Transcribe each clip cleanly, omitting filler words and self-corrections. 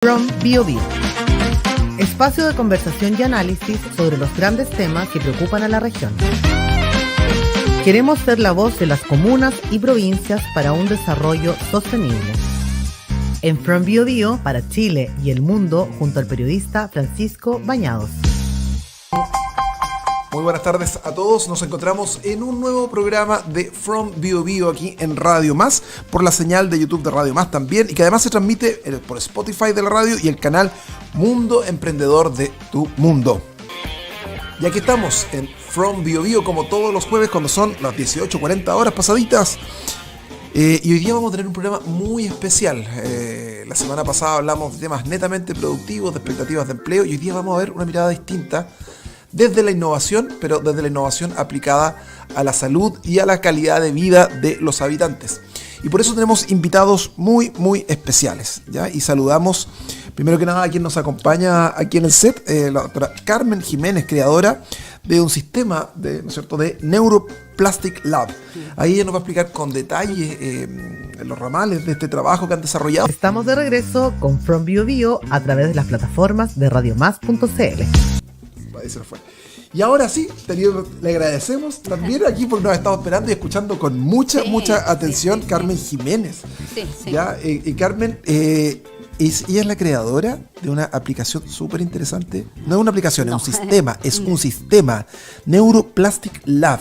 From BioBio, espacio de conversación y análisis sobre los grandes temas que preocupan a la región. Queremos ser la voz de las comunas y provincias para un desarrollo sostenible. En From BioBio, para Chile y el mundo, junto al periodista Francisco Bañados. Muy buenas tardes a todos, nos encontramos en un nuevo programa de From BioBio aquí en Radio Más, por la señal de YouTube de Radio Más también, y que además se transmite por Spotify de la radio y el canal Mundo Emprendedor de Tu Mundo. Y aquí estamos en From BioBio como todos los jueves cuando son las 18:40 horas pasaditas. Y hoy día vamos a tener un programa muy especial. La semana pasada hablamos de temas netamente productivos, de expectativas de empleo, y hoy día vamos a ver una mirada distinta desde la innovación, pero desde la innovación aplicada a la salud y a la calidad de vida de los habitantes. Y por eso tenemos invitados muy, muy especiales, ¿ya? Y saludamos, primero que nada, a quien nos acompaña aquí en el set, la doctora Carmen Jiménez, creadora de un sistema de, ¿no es cierto?, de Neuroplastic Lab. Ahí ella nos va a explicar con detalle los ramales de este trabajo que han desarrollado. Estamos de regreso con From BioBio a través de las plataformas de radiomás.cl. Ahí se nos fue. Y ahora sí, le agradecemos también aquí porque nos ha estado esperando y escuchando con mucha atención Carmen Jiménez. Sí. ¿Ya? Y Carmen, ella es la creadora de una aplicación súper interesante. No es una aplicación, es un sistema. Es un sistema. Neuroplastic Lab.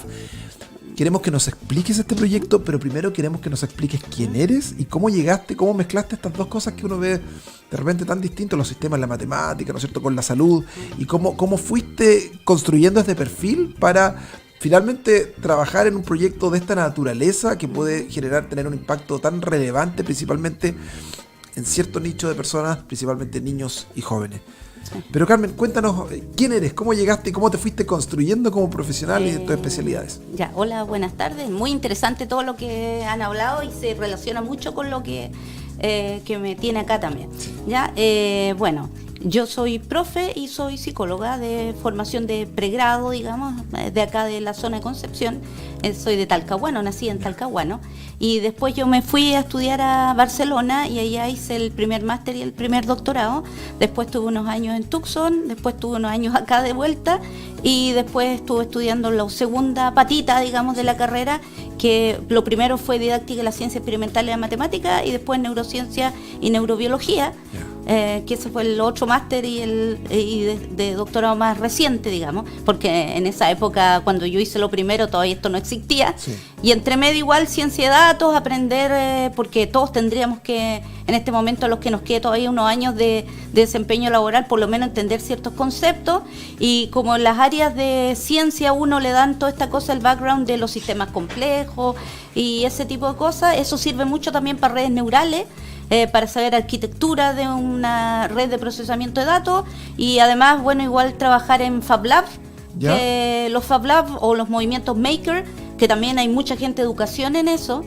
Queremos que nos expliques este proyecto, pero primero queremos que nos expliques quién eres y cómo llegaste, cómo mezclaste estas dos cosas que uno ve de repente tan distintos, los sistemas, la matemática, ¿no es cierto?, con la salud, y cómo fuiste construyendo este perfil para finalmente trabajar en un proyecto de esta naturaleza que puede tener un impacto tan relevante, principalmente en cierto nicho de personas, principalmente niños y jóvenes. Pero Carmen, cuéntanos quién eres, cómo llegaste y cómo te fuiste construyendo como profesional y tus especialidades. Ya, hola, buenas tardes. Muy interesante todo lo que han hablado y se relaciona mucho con lo que me tiene acá también. Ya, bueno, yo soy profe y soy psicóloga de formación de pregrado, digamos, de acá de la zona de Concepción. Soy de Talcahuano, nací en Talcahuano. Y después yo me fui a estudiar a Barcelona y allá hice el primer máster y el primer doctorado. Después tuve unos años en Tucson, después tuve unos años acá de vuelta y después estuve estudiando la segunda patita, digamos, de la carrera, que lo primero fue didáctica de la ciencia experimental y la matemática y después neurociencia y neurobiología. Que ese fue el otro máster y de doctorado más reciente, digamos, porque en esa época, cuando yo hice lo primero, todavía esto no existía. Sí. Y entre medio igual ciencia de datos, aprender, porque todos tendríamos que, en este momento, a los que nos quede todavía unos años de desempeño laboral, por lo menos entender ciertos conceptos, y como en las áreas de ciencia uno le dan toda esta cosa, el background de los sistemas complejos y ese tipo de cosas, eso sirve mucho también para redes neurales, para saber arquitectura de una red de procesamiento de datos y además, bueno, igual trabajar en Fab Lab, los Fab Lab o los movimientos Maker, que también hay mucha gente de educación en eso,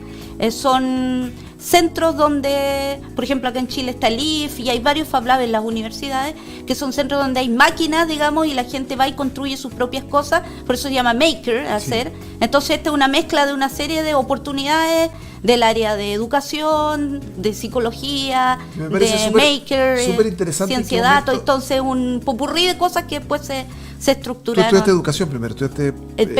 son centros donde, por ejemplo, acá en Chile está el IF y hay varios Fab Lab en las universidades, que son centros donde hay máquinas, digamos, y la gente va y construye sus propias cosas, por eso se llama Maker, hacer. Sí. Entonces esta es una mezcla de una serie de oportunidades del área de educación, de psicología, de Maker, ciencia de datos, entonces un popurrí de cosas que después se estructuraron. Tú estudiaste educación primero, estudiaste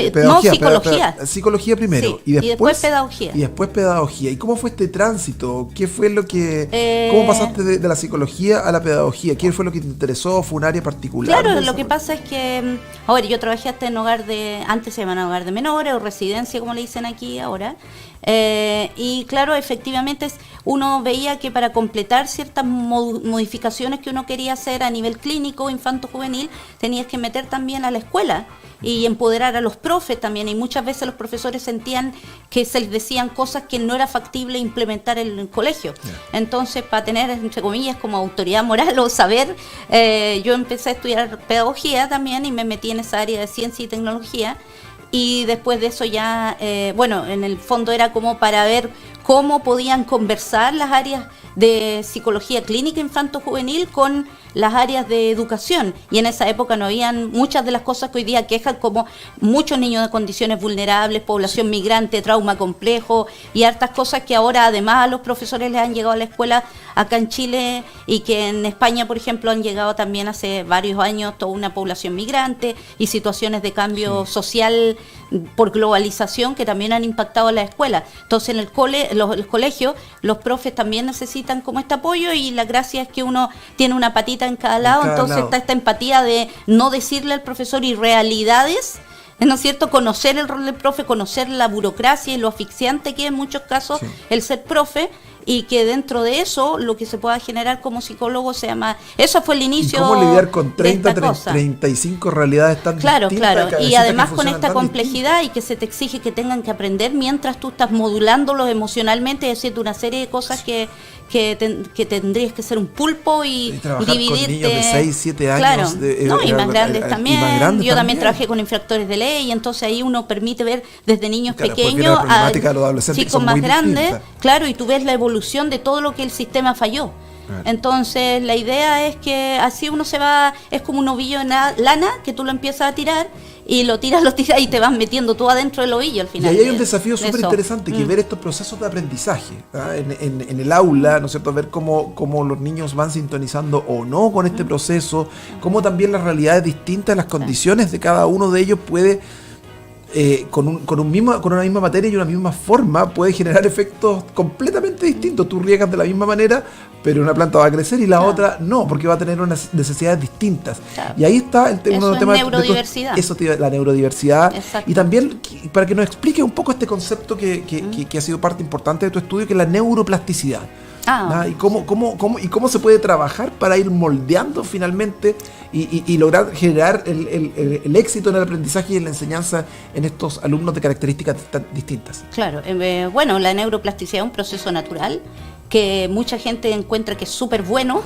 pedagogía. No, psicología. Psicología primero. Sí, y después pedagogía. Y después pedagogía. ¿Y cómo fue este tránsito? ¿Qué fue lo que cómo pasaste de la psicología a la pedagogía? ¿Qué fue lo que te interesó? ¿Fue un área particular? Claro, lo que pasa es que, a ver, yo trabajé hasta en antes se llaman hogar de menores o residencia, como le dicen aquí ahora. Y claro, efectivamente uno veía que para completar ciertas modificaciones que uno quería hacer a nivel clínico, infanto-juvenil, tenías que meter también a la escuela y empoderar a los profes también, y muchas veces los profesores sentían que se les decían cosas que no era factible implementar en el colegio. Entonces, para tener, entre comillas, como autoridad moral o saber, yo empecé a estudiar pedagogía también y me metí en esa área de ciencia y tecnología. y después de eso ya, bueno, en el fondo era como para ver cómo podían conversar las áreas de psicología clínica infanto-juvenil con las áreas de educación, y en esa época no habían muchas de las cosas que hoy día quejan, como muchos niños de condiciones vulnerables, población migrante, trauma complejo y hartas cosas que ahora además a los profesores les han llegado a la escuela acá en Chile, y que en España, por ejemplo, han llegado también hace varios años toda una población migrante y situaciones de cambio social por globalización que también han impactado a la escuela. Entonces en el colegio los profes también necesitan como este apoyo, y la gracia es que uno tiene una patita en cada lado, entonces está esta empatía de no decirle al profesor irrealidades, ¿no es cierto? Conocer el rol del profe, conocer la burocracia y lo asfixiante que es en muchos casos el ser profe, y que dentro de eso lo que se pueda generar como psicólogo se llama... Eso fue el inicio. ¿Y cómo lidiar con 30, 35 realidades tan distintas? Claro. Y además con esta complejidad distintas. Y que se te exige que tengan que aprender mientras tú estás modulándolos emocionalmente, haciendo una serie de cosas que tendrías que ser un pulpo y dividirte. Con niños de 6, 7 años. Claro. Y más grandes también. Yo también trabajé con infractores de ley, y entonces ahí uno permite ver desde niños pequeños a chicos más grandes. Claro, y tú ves la evolución de todo lo que el sistema falló. Entonces la idea es que así uno se va, es como un ovillo de lana que tú lo empiezas a tirar, y lo tiras y te vas metiendo tú adentro del ovillo al final. Y ahí hay un desafío súper interesante, que ver estos procesos de aprendizaje en el aula, ¿no es cierto? Ver cómo los niños van sintonizando o no con este proceso, cómo también las realidades distintas, las condiciones de cada uno de ellos puede... con una misma materia y una misma forma puede generar efectos completamente distintos. Tú riegas de la misma manera, pero una planta va a crecer y la otra no, porque va a tener unas necesidades distintas. Y ahí está el tema de neurodiversidad. La neurodiversidad. Exacto. Y también para que nos explique un poco este concepto que ha sido parte importante de tu estudio, que es la neuroplasticidad. Y cómo se puede trabajar para ir moldeando finalmente y lograr generar el éxito en el aprendizaje y en la enseñanza en estos alumnos de características tan distintas. Claro, bueno, la neuroplasticidad es un proceso natural que mucha gente encuentra que es súper bueno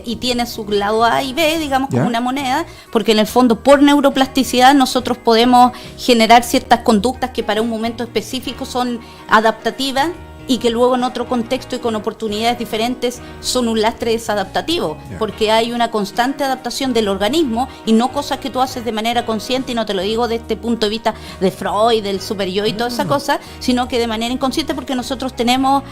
y tiene su lado A y B, digamos, como una moneda, porque en el fondo por neuroplasticidad nosotros podemos generar ciertas conductas que para un momento específico son adaptativas, y que luego en otro contexto y con oportunidades diferentes son un lastre desadaptativo, porque hay una constante adaptación del organismo y no cosas que tú haces de manera consciente, y no te lo digo desde este punto de vista de Freud, del super yo y toda esa cosa, sino que de manera inconsciente, porque nosotros tenemos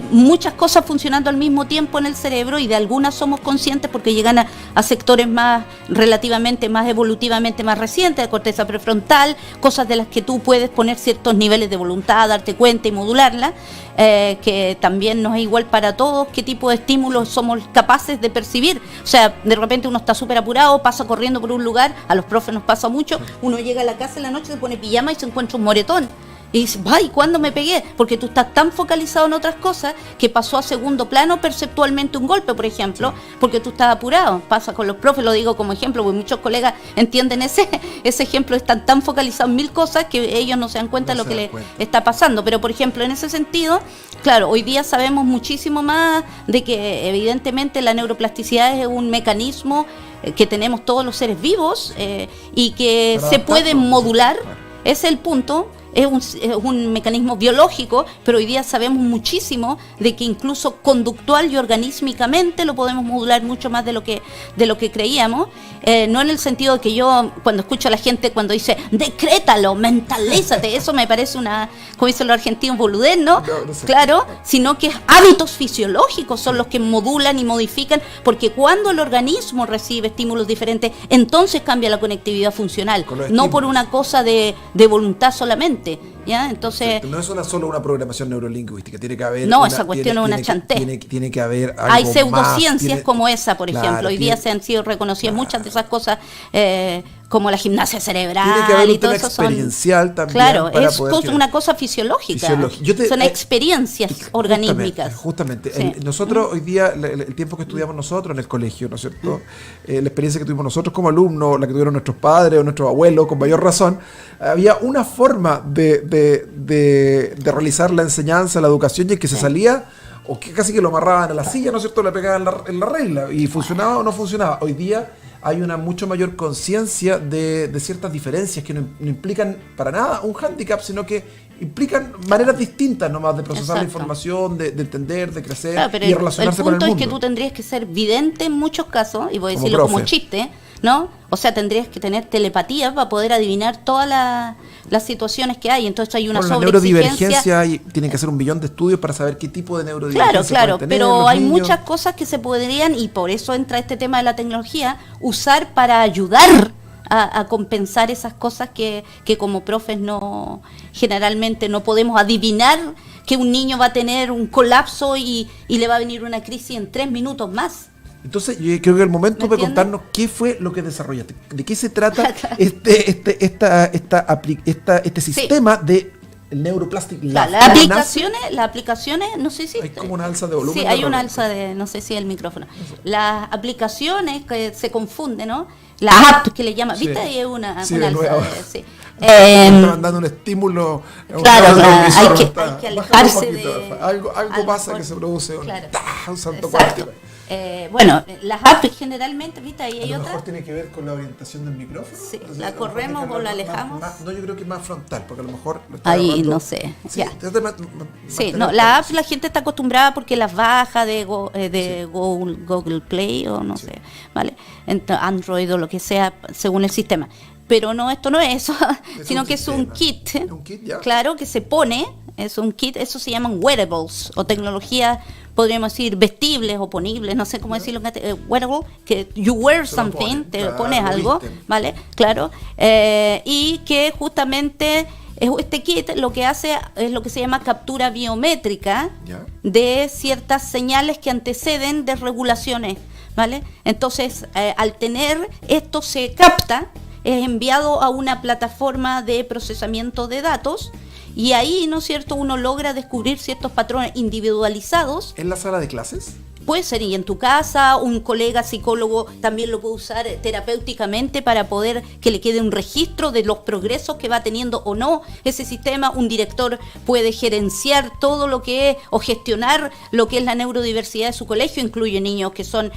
muchas cosas funcionando al mismo tiempo en el cerebro, y de algunas somos conscientes porque llegan a sectores más relativamente más evolutivamente más recientes, de corteza prefrontal, cosas de las que tú puedes poner ciertos niveles de voluntad, darte cuenta y modularla, que también no es igual para todos qué tipo de estímulos somos capaces de percibir. O sea, de repente uno está súper apurado, pasa corriendo por un lugar, a los profes nos pasa mucho, uno llega a la casa en la noche, se pone pijama y se encuentra un moretón. Y dices, ay, ¿cuándo me pegué? Porque tú estás tan focalizado en otras cosas que pasó a segundo plano perceptualmente un golpe, por ejemplo, porque tú estás apurado. Pasa con los profes, lo digo como ejemplo, porque muchos colegas entienden ese ejemplo, están tan focalizados en mil cosas que ellos no se dan cuenta de lo que les está pasando. Pero, por ejemplo, en ese sentido, claro, hoy día sabemos muchísimo más de que evidentemente la neuroplasticidad es un mecanismo que tenemos todos los seres vivos y que se puede modular, ese es el punto. Es un mecanismo biológico, pero hoy día sabemos muchísimo de que incluso conductual y organísmicamente lo podemos modular mucho más de lo que creíamos. No en el sentido de que yo, cuando escucho a la gente cuando dice decrétalo, mentalízate, eso me parece como dicen los argentinos, boludez, ¿no? No sé. Claro, sino que hábitos fisiológicos son los que modulan y modifican, porque cuando el organismo recibe estímulos diferentes, entonces cambia la conectividad funcional, no por una cosa de voluntad solamente. ¿Ya? Entonces, no es solo una programación neurolingüística, tiene que haber... No, esa cuestión es una chantez. Tiene que haber algo. Hay pseudociencias como esa, por ejemplo. Hoy día se han sido reconocidas muchas de esas cosas, como la gimnasia cerebral. Tiene que haber y todo un eso experiencial son, también. Claro, para es una cosa fisiológica. Son experiencias organísmicas. Justamente. Nosotros hoy día, el tiempo que estudiamos nosotros en el colegio, ¿no es cierto? La experiencia que tuvimos nosotros como alumnos, la que tuvieron nuestros padres o nuestros abuelos, con mayor razón, había una forma de realizar la enseñanza, la educación, y el que se salía, o que casi que lo amarraban a la silla, ¿no es cierto? Le pegaban en la regla, y funcionaba o no funcionaba. Hoy día hay una mucho mayor conciencia de ciertas diferencias que no implican para nada un hándicap, sino que implican maneras distintas nomás de procesar la información, de entender, de crecer, claro, pero y de relacionarse con el mundo. El punto es que tú tendrías que ser vidente en muchos casos, y voy a decirlo como chiste, ¿no? O sea, tendrías que tener telepatía para poder adivinar todas las situaciones que hay. Entonces hay una sobreexigencia. La neurodivergencia, tienen que hacer 1 billón de estudios para saber qué tipo de neurodivergencia Claro, pueden tener pero hay niños. muchas cosas que se podrían, y por eso entra este tema de la tecnología, usar para ayudar a compensar esas cosas que como profes generalmente no podemos adivinar que un niño va a tener un colapso y le va a venir una crisis en 3 minutos más. Entonces, yo creo que el momento de contarnos qué fue lo que desarrollaste, de qué se trata este sistema de Neuroplastic Lab. Las aplicaciones, no sé si... Hay como una alza de volumen. Sí, hay una alza de, no sé si el micrófono. Eso. Las aplicaciones que se confunden, ¿no? Las apps que le llaman, ¿viste? Ahí es una alza de... Sí. Estaban dando un estímulo. Claro, hay que alejarse de... Algo pasa mejor, que se produce un salto cuántico. Bueno, las apps generalmente, ¿viste? Ahí hay otra. A lo mejor tiene que ver con la orientación del micrófono. Sí, entonces, la corremos o la alejamos. No, yo creo que más frontal, porque a lo mejor... Ahí, no sé. Sí, sí, no, la app la gente está acostumbrada porque las baja de Google Play o no sé, ¿vale? Android o lo que sea, según el sistema. Pero no, esto no es eso, sino que es un kit. ¿Un kit, ya? Claro, que se pone, es un kit, eso se llaman wearables, o tecnología, podríamos decir, vestibles o ponibles, no sé cómo decirlo, wearable, que you wear something, te pones algo, ¿vale? Claro, y que justamente este kit lo que hace es lo que se llama captura biométrica de ciertas señales que anteceden desregulaciones, ¿vale? Entonces, al tener esto se capta, es enviado a una plataforma de procesamiento de datos y ahí, ¿no es cierto?, uno logra descubrir ciertos patrones individualizados. ¿En la sala de clases? Puede ser, y en tu casa, un colega psicólogo también lo puede usar terapéuticamente para poder que le quede un registro de los progresos que va teniendo o no ese sistema. Un director puede gerenciar todo lo que es o gestionar lo que es la neurodiversidad de su colegio, incluye niños que son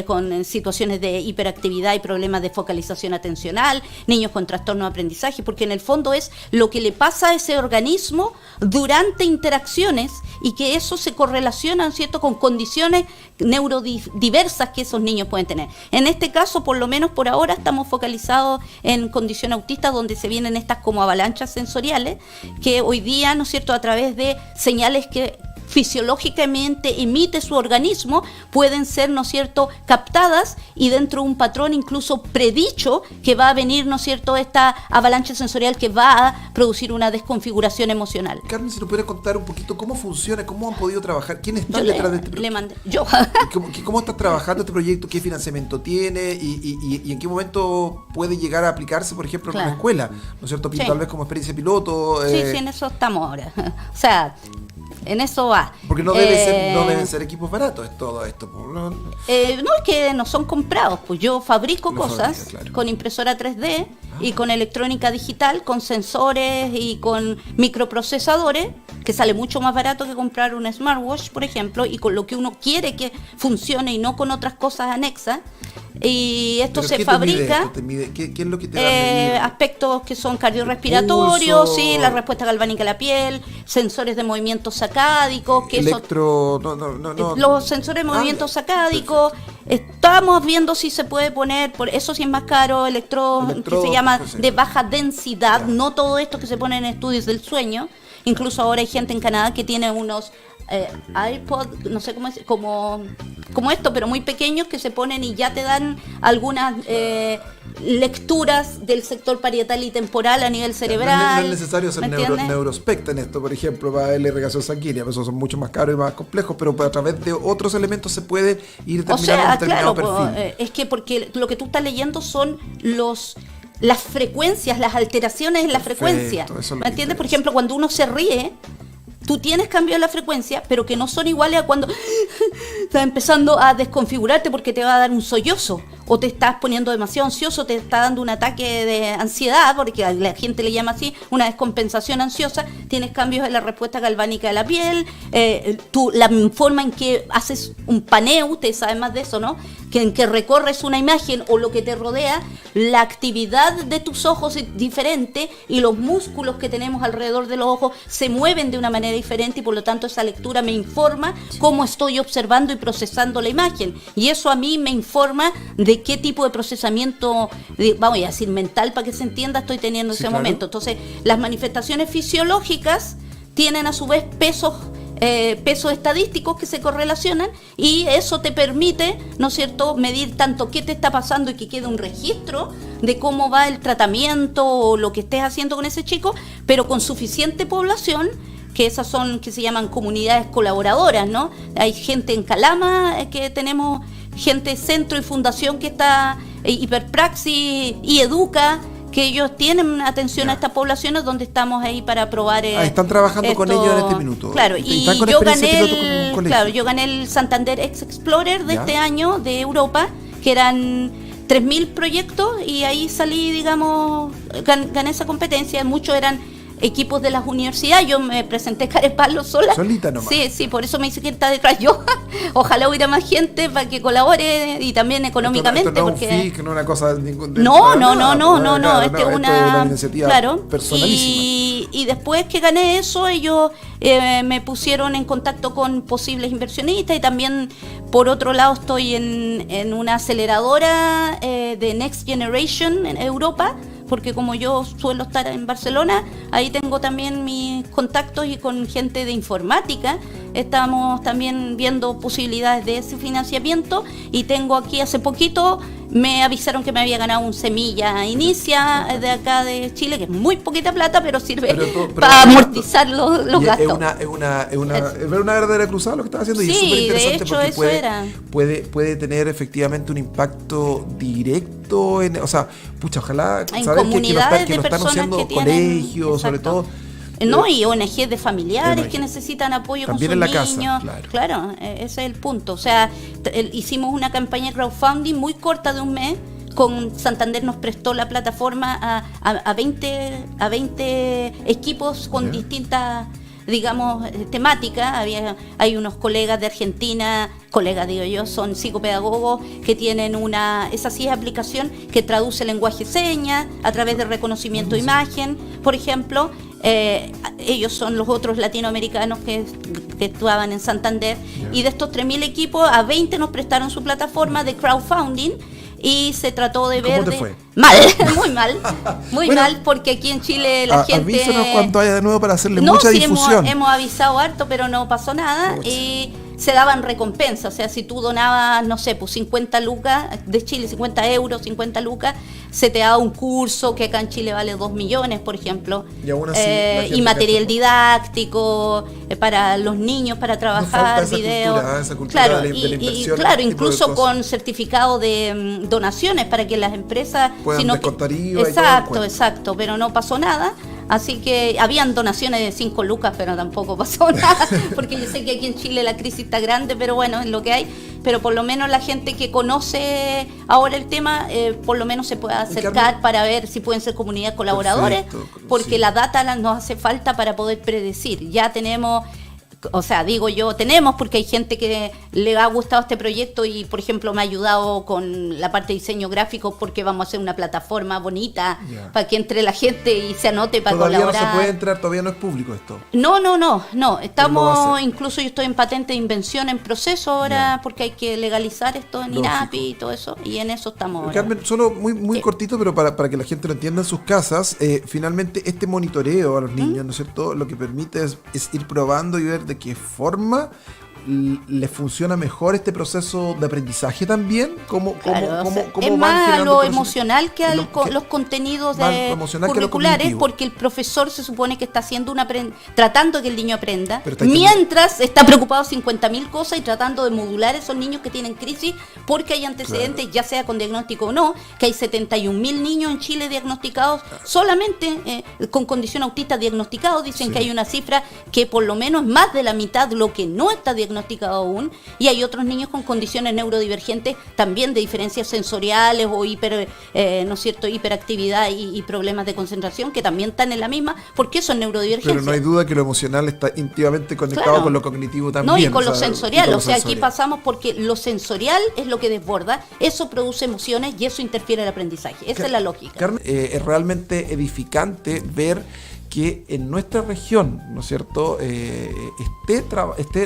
con situaciones de hiperactividad y problemas de focalización atencional, niños con trastorno de aprendizaje, porque en el fondo es lo que le pasa a ese organismo durante interacciones y que eso se correlaciona, ¿cierto?, con condiciones neurodiversas que esos niños pueden tener. En este caso, por lo menos por ahora, estamos focalizados en condición autista, donde se vienen estas como avalanchas sensoriales, que hoy día, ¿no es cierto?, a través de señales que fisiológicamente emite su organismo, pueden ser, ¿no es cierto?, captadas y dentro de un patrón incluso predicho que va a venir, ¿no es cierto?, esta avalancha sensorial que va a producir una desconfiguración emocional. Carmen, si nos pudiera contar un poquito cómo funciona, cómo han podido trabajar, quién está detrás de este proyecto. ¿Cómo estás trabajando este proyecto? ¿Qué financiamiento tiene? ¿Y en qué momento puede llegar a aplicarse, por ejemplo, en una escuela? ¿No es cierto? Tal vez como experiencia piloto. Sí, en eso estamos ahora. O sea, en eso va. Porque no deben ser equipos baratos, es todo esto. No, es que no son comprados. Pues yo fabrico cosas con impresora 3D y con electrónica digital, con sensores y con microprocesadores, que sale mucho más barato que comprar un smartwatch, por ejemplo, y con lo que uno quiere que funcione y no con otras cosas anexas. Y esto se fabrica. ¿Qué es lo que te da aspectos que son cardiorrespiratorios, sí, la respuesta galvánica de la piel, sensores de movimientos sacádicos, que los sensores de movimientos sacádicos. Estamos viendo si se puede poner, por eso sí es más caro, electrodos que se llama de baja densidad, no todo esto que se pone en estudios del sueño. Incluso ahora hay gente en Canadá que tiene unos iPod, no sé cómo es, como esto, pero muy pequeños, que se ponen y ya te dan algunas lecturas del sector parietal y temporal a nivel cerebral. No es necesario ser neurospecta en esto, por ejemplo, para la irrigación sanguínea, esos son mucho más caros y más complejos, pero a través de otros elementos se puede ir determinando un determinado perfil. Es que porque lo que tú estás leyendo son las frecuencias, las alteraciones en la frecuencia. ¿Me entiendes? Por ejemplo, cuando uno se ríe, tú tienes cambios en la frecuencia, pero que no son iguales a cuando estás empezando a desconfigurarte porque te va a dar un sollozo o te estás poniendo demasiado ansioso, te está dando un ataque de ansiedad, porque a la gente le llama así, una descompensación ansiosa, tienes cambios en la respuesta galvánica de la piel, la forma en que haces un paneo, ustedes saben más de eso, ¿no? Que en que recorres una imagen o lo que te rodea, la actividad de tus ojos es diferente y los músculos que tenemos alrededor de los ojos se mueven de una manera diferente y por lo tanto esa lectura me informa cómo estoy observando y procesando la imagen. Y eso a mí me informa de qué tipo de procesamiento, vamos a decir mental para que se entienda, estoy teniendo en ese momento. Entonces, las manifestaciones fisiológicas tienen a su vez pesos estadísticos que se correlacionan y eso te permite, ¿no es cierto?, medir tanto qué te está pasando y que quede un registro de cómo va el tratamiento o lo que estés haciendo con ese chico, pero con suficiente población, que esas son, que se llaman comunidades colaboradoras, ¿no? Hay gente en Calama, que tenemos gente centro y fundación que está, Hiperpraxis y Educa, que ellos tienen atención a estas poblaciones donde estamos ahí para probar. Están trabajando con ellos en este minuto. Claro, y yo gané el Santander X Explorer de este año de Europa, que eran 3.000 proyectos y ahí salí, digamos, gané esa competencia. Muchos eran equipos de las universidades, yo me presenté carepalo sola. Solita nomás. Sí, por eso me dice que está detrás yo. Ojalá hubiera más gente para que colabore y también económicamente. Esto no porque es un FIC, no una cosa... No, esta es una iniciativa personalísima. Y después que gané eso, ellos me pusieron en contacto con posibles inversionistas y también, por otro lado, estoy en una aceleradora de Next Generation en Europa, porque como yo suelo estar en Barcelona, ahí tengo también mis contactos y con gente de informática. Estamos también viendo posibilidades de ese financiamiento y tengo aquí hace poquito, me avisaron que me había ganado un Semilla Inicia de acá de Chile, que es muy poquita plata, pero sirve para amortizar los gastos. Es una verdadera cruzada lo que estás haciendo, y es súper interesante, de hecho, porque puede tener efectivamente un impacto directo ojalá en saber comunidades que lo están haciendo colegios, sobre todo. Y ONGs de familiares que necesitan apoyo también con sus en la niños. casa, Claro, ese es el punto. O sea, hicimos una campaña de crowdfunding muy corta de un mes. Con Santander nos prestó la plataforma a 20 equipos con distintas, digamos, temáticas. Hay unos colegas de Argentina, son psicopedagogos que tienen esa sí es aplicación que traduce lenguaje señas a través de reconocimiento de imagen, por ejemplo. Ellos son los otros latinoamericanos que actuaban en Santander, y de estos 3.000 equipos, a 20 nos prestaron su plataforma de crowdfunding y se trató de ver... ¿Cómo te fue? Mal, muy mal, porque aquí en Chile la gente... Avísanos cuánto haya de nuevo para hacerle mucha difusión. Hemos avisado harto, pero no pasó nada. Y se daban recompensas, o sea, si tú donabas, no sé, pues 50 lucas de Chile, 50 euros, 50 lucas, se te da un curso que acá en Chile vale 2 millones, por ejemplo, y, aún así, y material didáctico para los niños, para trabajar, videos, esa cultura de la inversión, incluso con certificado de donaciones para que las empresas puedan descontar IVA. Exacto, pero no pasó nada. Así que habían donaciones de 5 lucas, pero tampoco pasó nada, porque yo sé que aquí en Chile la crisis está grande, pero bueno, es lo que hay. Pero por lo menos la gente que conoce ahora el tema, por lo menos se puede acercar para ver si pueden ser comunidades colaboradores, porque la data nos hace falta para poder predecir. Ya tenemos... O sea, digo yo, tenemos, porque hay gente que le ha gustado este proyecto y, por ejemplo, me ha ayudado con la parte de diseño gráfico, porque vamos a hacer una plataforma bonita para que entre la gente y se anote para colaborar. Todavía no se puede entrar, todavía no es público esto. No. Estamos, incluso yo estoy en patente de invención en proceso ahora, porque hay que legalizar esto en INAPI y todo eso, y en eso estamos ahora. Carmen, solo muy cortito, pero para que la gente lo entienda en sus casas, finalmente este monitoreo a los niños, ¿no es cierto?, lo que permite es ir probando y ver de qué forma le funciona mejor este proceso de aprendizaje también. ¿Cómo es más a lo emocional que a los contenidos curriculares, porque el profesor se supone que está haciendo tratando que el niño aprenda, mientras está preocupado 50.000 cosas y tratando de modular esos niños que tienen crisis porque hay antecedentes, ya sea con diagnóstico o no, que hay 71.000 niños en Chile diagnosticados solamente con condición autista diagnosticados. Dicen que hay una cifra que por lo menos más de la mitad lo que no está diagnosticado diagnosticado aún, y hay otros niños con condiciones neurodivergentes también de diferencias sensoriales o ¿no es cierto?, hiperactividad y problemas de concentración que también están en la misma, porque son neurodivergencias. Pero no hay duda que lo emocional está íntimamente conectado con lo cognitivo también. No, y con lo sensorial, o sea, aquí pasamos porque lo sensorial es lo que desborda, eso produce emociones y eso interfiere en el aprendizaje. Esa es la lógica. Carmen, es realmente edificante ver que en nuestra región, ¿no es cierto?,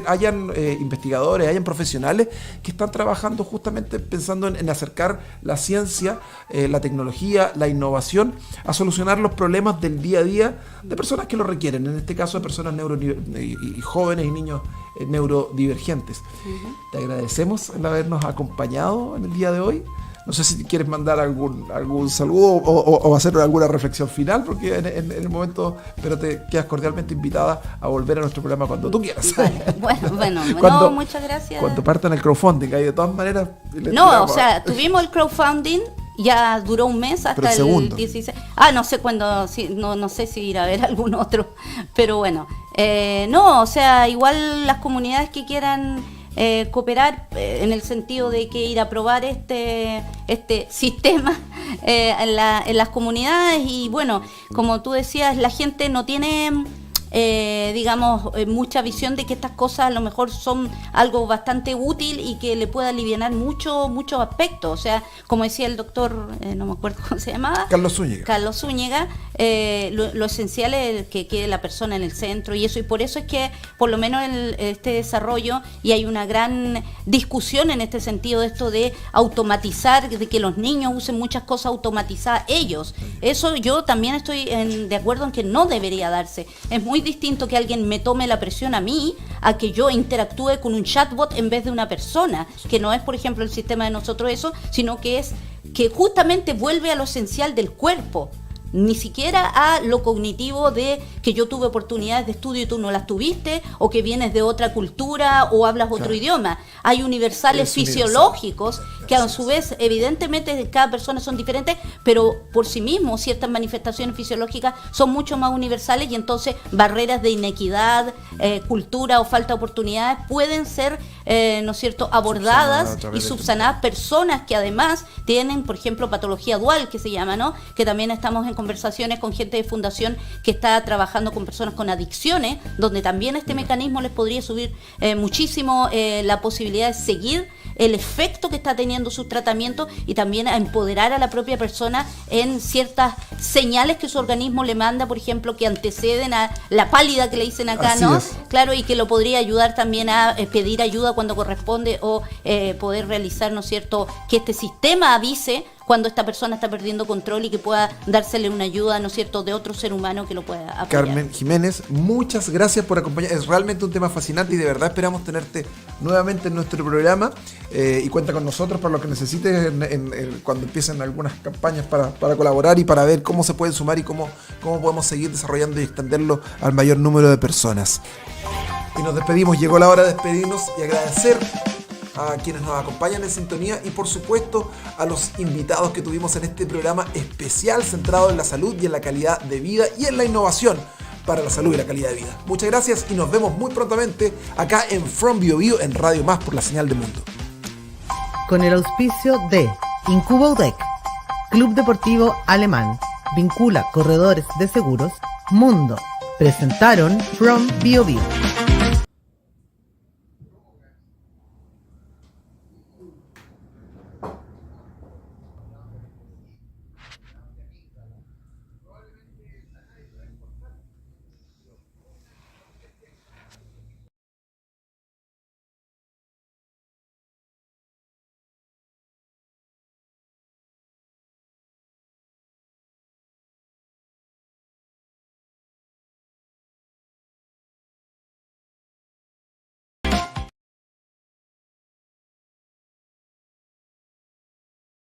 hayan investigadores, hayan profesionales que están trabajando justamente pensando en acercar la ciencia, la tecnología, la innovación a solucionar los problemas del día a día de personas que lo requieren, en este caso de personas y jóvenes y niños neurodivergentes. Uh-huh. Te agradecemos el habernos acompañado en el día de hoy. No sé si quieres mandar algún saludo o hacer alguna reflexión final, porque en el momento, pero te quedas cordialmente invitada a volver a nuestro programa cuando tú quieras. Bueno, muchas gracias. Cuando partan el crowdfunding, ahí de todas maneras... Tuvimos el crowdfunding, ya duró un mes hasta el 16. No sé cuándo, no sé si ir a ver algún otro, pero bueno. Igual las comunidades que quieran... cooperar en el sentido de que ir a probar este sistema en las comunidades, y bueno, como tú decías, la gente no tiene mucha visión de que estas cosas a lo mejor son algo bastante útil y que le pueda aliviar muchos aspectos. O sea, como decía el doctor, no me acuerdo cómo se llamaba, Carlos Zúñiga, lo esencial es que quede la persona en el centro, y por eso es que por lo menos este desarrollo, y hay una gran discusión en este sentido de esto de automatizar, de que los niños usen muchas cosas automatizadas ellos. Eso yo también estoy de acuerdo en que no debería darse. Es muy distinto que alguien me tome la presión a mí, a que yo interactúe con un chatbot en vez de una persona, que no es, por ejemplo, el sistema de nosotros eso, sino que es que justamente vuelve a lo esencial del cuerpo, ni siquiera a lo cognitivo de que yo tuve oportunidades de estudio y tú no las tuviste, o que vienes de otra cultura o hablas otro idioma. Hay universales fisiológicos que a su vez, evidentemente, cada persona son diferentes, pero por sí mismos ciertas manifestaciones fisiológicas son mucho más universales, y entonces barreras de inequidad, cultura o falta de oportunidades pueden ser, ¿no es cierto?, abordadas y subsanadas. Personas que además tienen, por ejemplo, patología dual, que se llama, ¿no?, que también estamos en conversaciones con gente de fundación que está trabajando con personas con adicciones, donde también este mecanismo les podría subir muchísimo la posibilidad de seguir el efecto que está teniendo sus tratamientos, y también a empoderar a la propia persona en ciertas señales que su organismo le manda, por ejemplo, que anteceden a la pálida que le dicen acá, Así ¿no? Es. Claro, y que lo podría ayudar también a pedir ayuda cuando corresponde, o poder realizar, ¿no es cierto?, que este sistema avise cuando esta persona está perdiendo control, y que pueda dársele una ayuda, ¿no es cierto?, de otro ser humano que lo pueda apoyar. Carmen Jiménez, muchas gracias por acompañar. Es realmente un tema fascinante y de verdad esperamos tenerte nuevamente en nuestro programa, y cuenta con nosotros para lo que necesites cuando empiecen algunas campañas para colaborar y para ver cómo se pueden sumar y cómo podemos seguir desarrollando y extenderlo al mayor número de personas. Y nos despedimos, llegó la hora de despedirnos y agradecer a quienes nos acompañan en sintonía, y por supuesto a los invitados que tuvimos en este programa especial centrado en la salud y en la calidad de vida y en la innovación para la salud y la calidad de vida. Muchas gracias y nos vemos muy prontamente acá en From Bio Bio en Radio Más por la señal de Mundo. Con el auspicio de Incuba UDEC, Club Deportivo Alemán, Vincula Corredores de Seguros, Mundo, presentaron From Bio Bio.